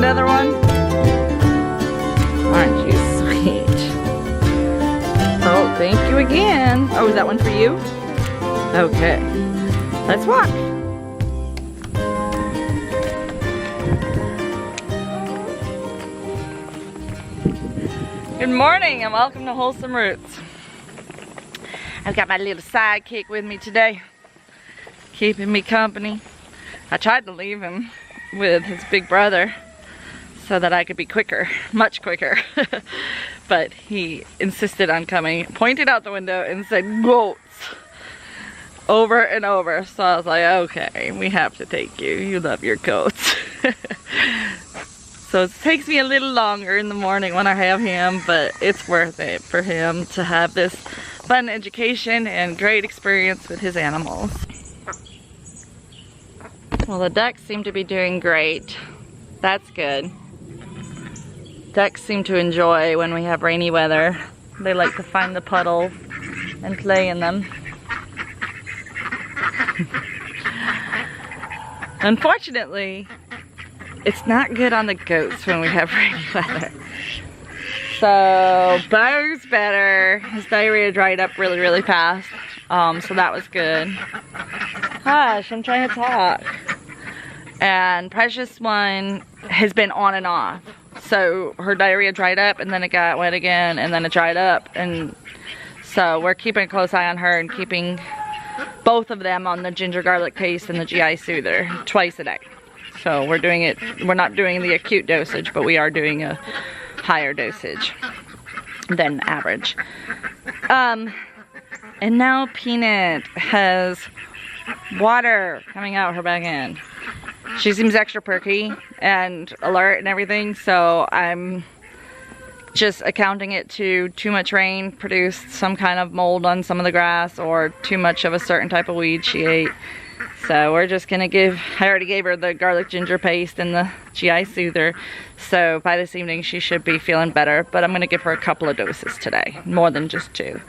other one? Aren't you sweet? Oh, thank you again. Oh, is that one for you? Okay. Let's walk. Good morning and welcome to Wholesome Roots. I've got my little sidekick with me today, keeping me company. I tried to leave him with his big brother so that I could be quicker, much quicker. But he insisted on coming, pointed out the window and said, "Goats," over and over. So I was like, okay, we have to take you. You love your goats. So it takes me a little longer in the morning when I have him, but it's worth it for him to have this fun education and great experience with his animals. Well, the ducks seem to be doing great. That's good. Ducks seem to enjoy when we have rainy weather. They like to find the puddles and play in them. Unfortunately, it's not good on the goats when we have rainy weather. So, Bo's better. His diarrhea dried up really, really fast. So that was good. Hush, I'm trying to talk. And Precious one has been on and off. So her diarrhea dried up and then it got wet again and then it dried up. And so we're keeping a close eye on her and keeping both of them on the ginger garlic paste and the GI soother twice a day. So we're doing it, we're not doing the acute dosage, but we are doing a higher dosage than average. And now Peanut has water coming out her back end. She seems extra perky and alert and everything, so I'm just accounting it to too much rain produced some kind of mold on some of the grass or too much of a certain type of weed she ate. So we're just gonna I already gave her the garlic ginger paste and the GI soother, so by this evening she should be feeling better, but I'm gonna give her a couple of doses today, more than just 2.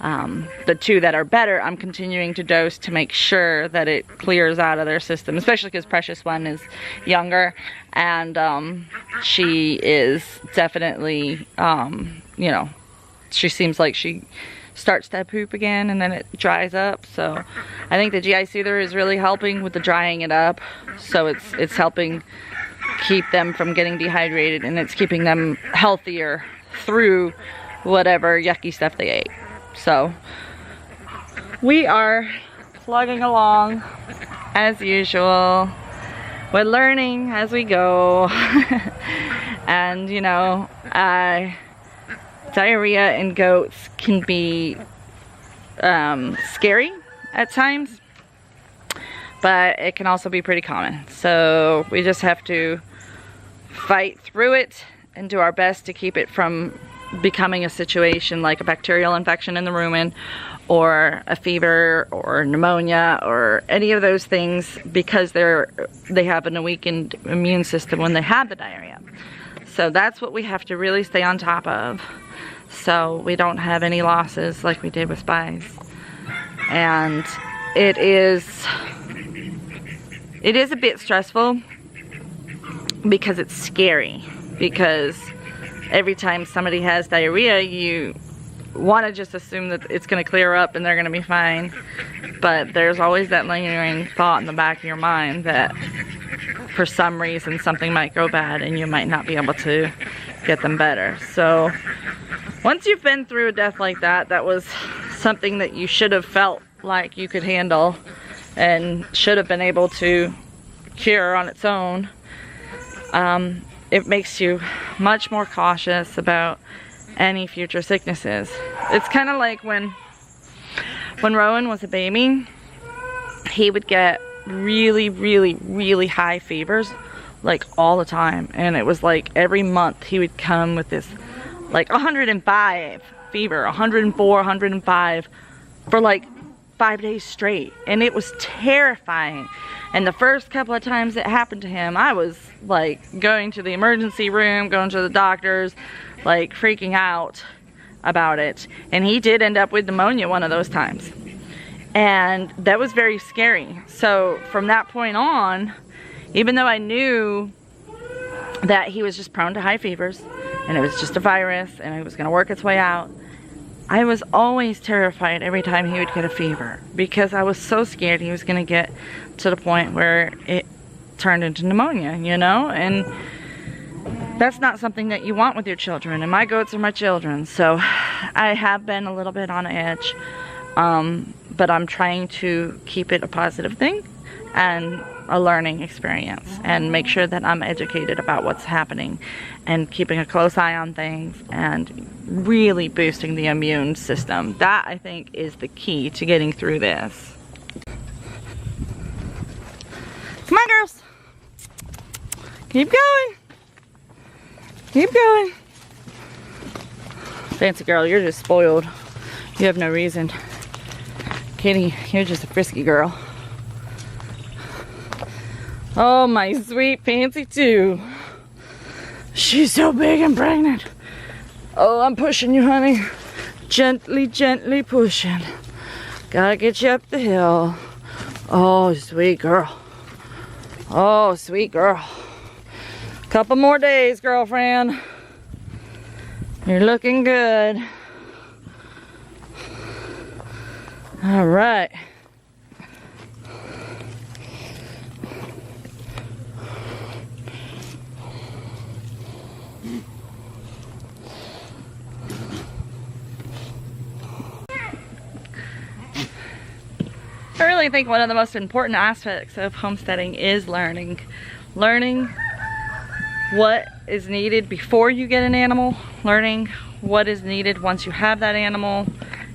The 2 that are better, I'm continuing to dose to make sure that it clears out of their system, especially because Precious one is younger and she is definitely, you know, she seems like she starts to poop again and then it dries up. So I think the GI soother is really helping with the drying it up. So it's helping keep them from getting dehydrated and it's keeping them healthier through whatever yucky stuff they ate. So we are plugging along as usual. We're learning as we go. And you know, diarrhea in goats can be scary at times, but it can also be pretty common. So we just have to fight through it and do our best to keep it from becoming a situation like a bacterial infection in the rumen or a fever or pneumonia or any of those things, because they have a weakened immune system when they have the diarrhea. So that's what we have to really stay on top of, so we don't have any losses like we did with Spies. And it is a bit stressful because it's scary, because every time somebody has diarrhea you want to just assume that it's going to clear up and they're going to be fine, but there's always that lingering thought in the back of your mind that for some reason something might go bad and you might not be able to get them better. So once you've been through a death like that, that was something that you should have felt like you could handle and should have been able to cure on its own, it makes you much more cautious about any future sicknesses. It's kind of like when Rowan was a baby, he would get really, really, really high fevers, like all the time. And it was like every month he would come with this like 105 fever, 104, 105 for like 5 days straight. And it was terrifying. And the first couple of times it happened to him, I was like going to the emergency room, going to the doctors, like freaking out about it. And he did end up with pneumonia one of those times. And that was very scary. So from that point on, even though I knew that he was just prone to high fevers, and it was just a virus, and it was going to work its way out. I was always terrified every time he would get a fever, because I was so scared he was going to get to the point where it turned into pneumonia, you know? And that's not something that you want with your children, and my goats are my children, so I have been a little bit on edge, but I'm trying to keep it a positive thing and a learning experience, and make sure that I'm educated about what's happening and keeping a close eye on things and really boosting the immune system. That, I think, is the key to getting through this. Come on, girls. Keep going. Keep going. Fancy girl, you're just spoiled. You have no reason. Kitty, you're just a frisky girl. Oh, my sweet Fancy too. She's so big and pregnant. Oh, I'm pushing you, honey. Gently, gently pushing. Gotta get you up the hill. Oh, sweet girl. Oh, sweet girl. Couple more days, girlfriend. You're looking good. All right. I really think one of the most important aspects of homesteading is learning. Learning what is needed before you get an animal, learning what is needed once you have that animal,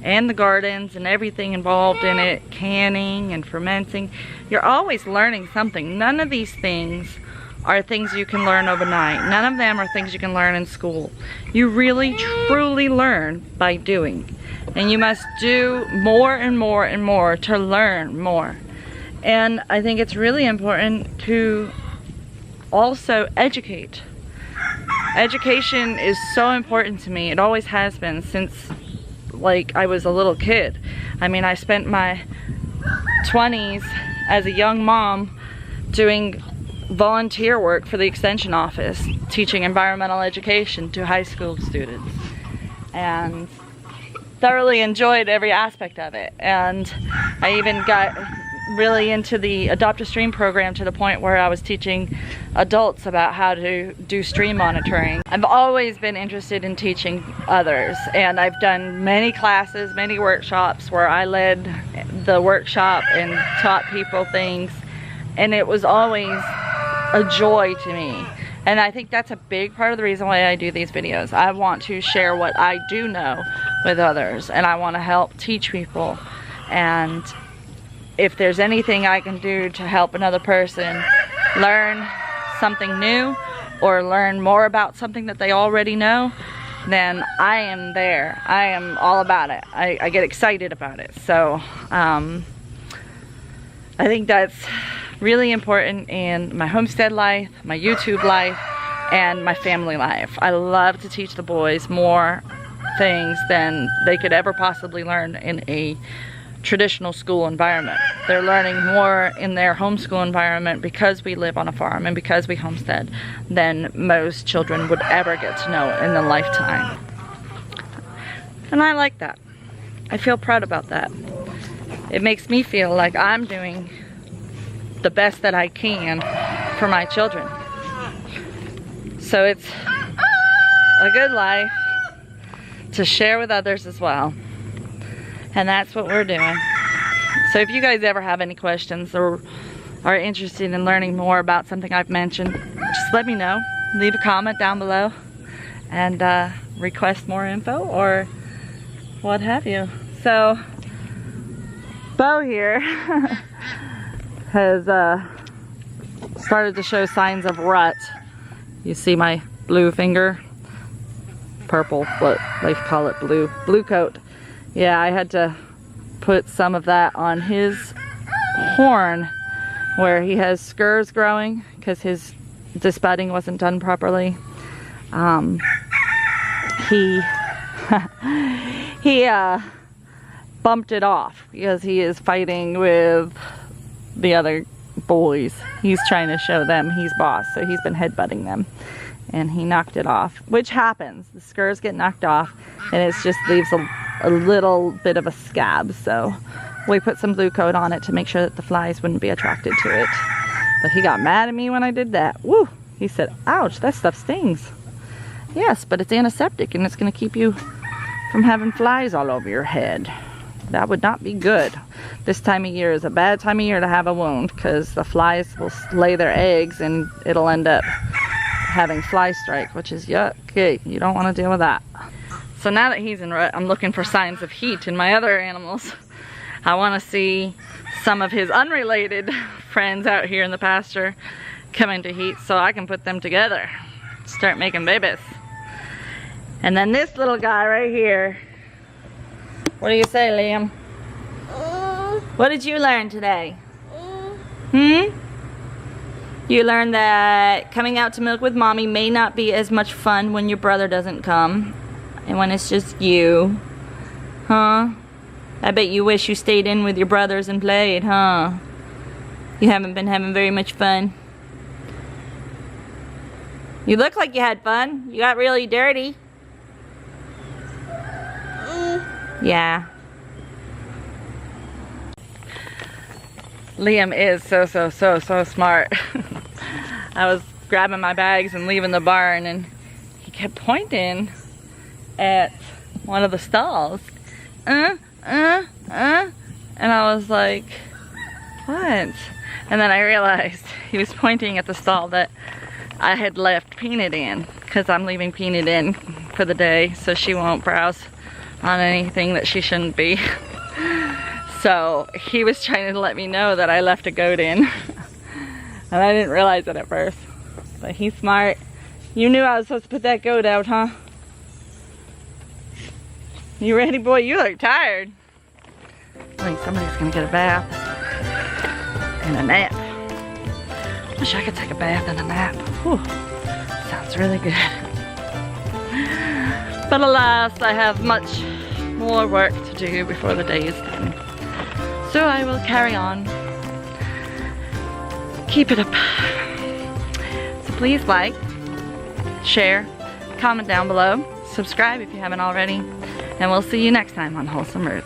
and the gardens and everything involved in it, canning and fermenting. You're always learning something. None of these things are things you can learn overnight. None of them are things you can learn in school. You really, truly learn by doing. And you must do more and more and more to learn more. And I think it's really important to also educate. Education is so important to me. It always has been since like I was a little kid. I mean, I spent my 20s as a young mom doing volunteer work for the extension office, teaching environmental education to high school students, and thoroughly enjoyed every aspect of it. And I even got really into the Adopt a Stream program to the point where I was teaching adults about how to do stream monitoring. I've always been interested in teaching others, and I've done many classes, many workshops where I led the workshop and taught people things, and it was always a joy to me. And I think that's a big part of the reason why I do these videos. I want to share what I do know with others, and I want to help teach people. And if there's anything I can do to help another person learn something new or learn more about something that they already know, then I am there. I am all about it. I get excited about it. So I think that's really important in my homestead life, my YouTube life, and my family life. I love to teach the boys more things than they could ever possibly learn in a traditional school environment. They're learning more in their homeschool environment because we live on a farm and because we homestead than most children would ever get to know in their lifetime. And I like that. I feel proud about that. It makes me feel like I'm doing the best that I can for my children. So it's a good life to share with others as well. And that's what we're doing. So if you guys ever have any questions or are interested in learning more about something I've mentioned, just let me know. Leave a comment down below and request more info or what have you. So Bo here has started to show signs of rut. You see my blue finger? Purple, what they call it, blue coat. Yeah, I had to put some of that on his horn where he has scurs growing because his disbudding wasn't done properly. He bumped it off because he is fighting with the other boys. He's trying to show them he's boss, so he's been headbutting them. And he knocked it off, which happens. The scurs get knocked off, and it just leaves a little bit of a scab. So we put some blue coat on it to make sure that the flies wouldn't be attracted to it. But he got mad at me when I did that. Woo! He said, ouch, that stuff stings. Yes, but it's antiseptic and it's going to keep you from having flies all over your head. That would not be good. This time of year is a bad time of year to have a wound because the flies will lay their eggs and it'll end up having fly strike, which is yucky. You don't want to deal with that. So now that he's in rut, I'm looking for signs of heat in my other animals. I want to see some of his unrelated friends out here in the pasture come into heat so I can put them together, start making babies. And then this little guy right here, what do you say, Liam? What did you learn today? You learned that coming out to milk with mommy may not be as much fun when your brother doesn't come and when it's just you, huh? I bet you wish you stayed in with your brothers and played, huh? You haven't been having very much fun. You look like you had fun. You got really dirty. Yeah. Liam is so smart. I was grabbing my bags and leaving the barn and he kept pointing at one of the stalls. And I was like, what? And then I realized he was pointing at the stall that I had left Peanut in, because I'm leaving Peanut in for the day so she won't browse on anything that she shouldn't be. So he was trying to let me know that I left a goat in. And I didn't realize it at first. But he's smart. You knew I was supposed to put that goat out, huh? You ready, boy? You look tired. I think somebody's gonna get a bath and a nap. Wish I could take a bath and a nap. Whew. Sounds really good. But alas, I have much more work to do before the day is done. So I will carry on. Keep it up. So please like, share, comment down below, subscribe if you haven't already, and we'll see you next time on Wholesome Roots.